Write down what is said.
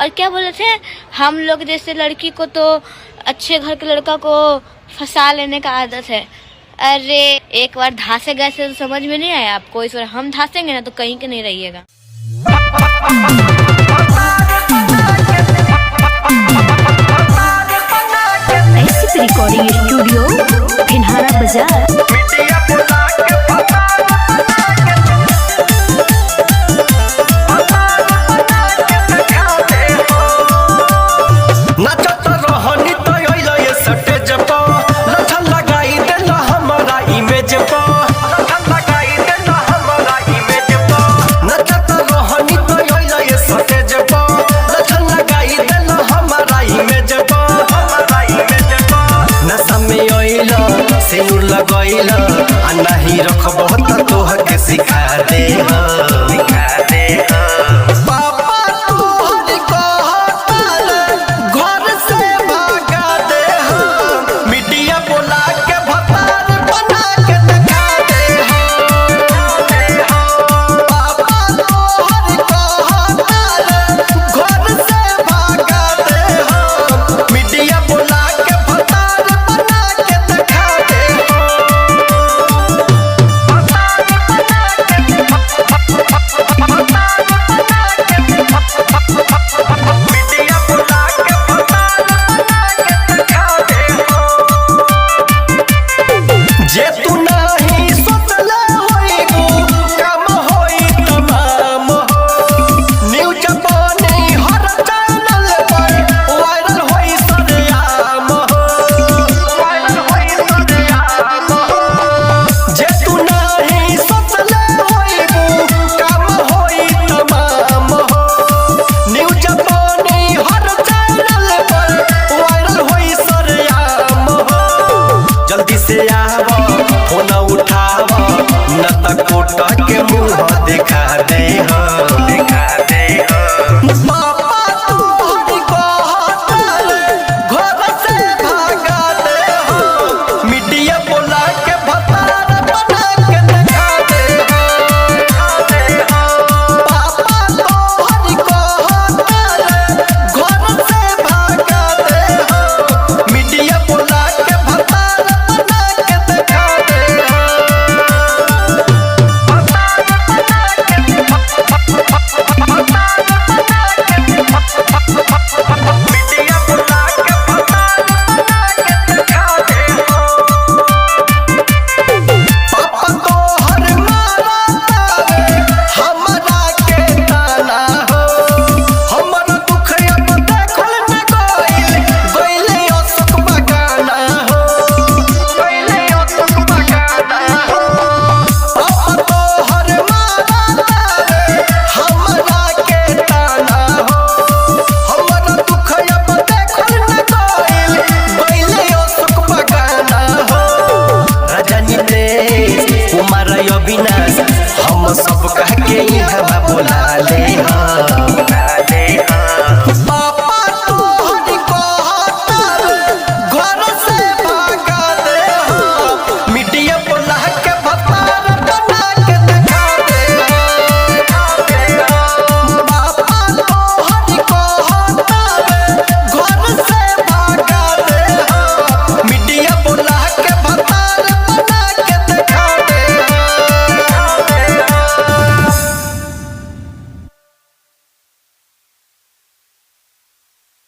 और क्या बोले थे, हम लोग जैसे लड़की को तो अच्छे घर के लड़का को फंसा लेने का आदत है। अरे एक बार धासे गए थे तो समझ में नहीं आया आपको, इस बार हम धासेंगे ना तो कहीं के नहीं रहिएगा। रिकॉर्डिंग स्टूडियो फिनहारा बाजार। सिंदूर लगैला आ नहीं रखबो त तोह के सिखा दे।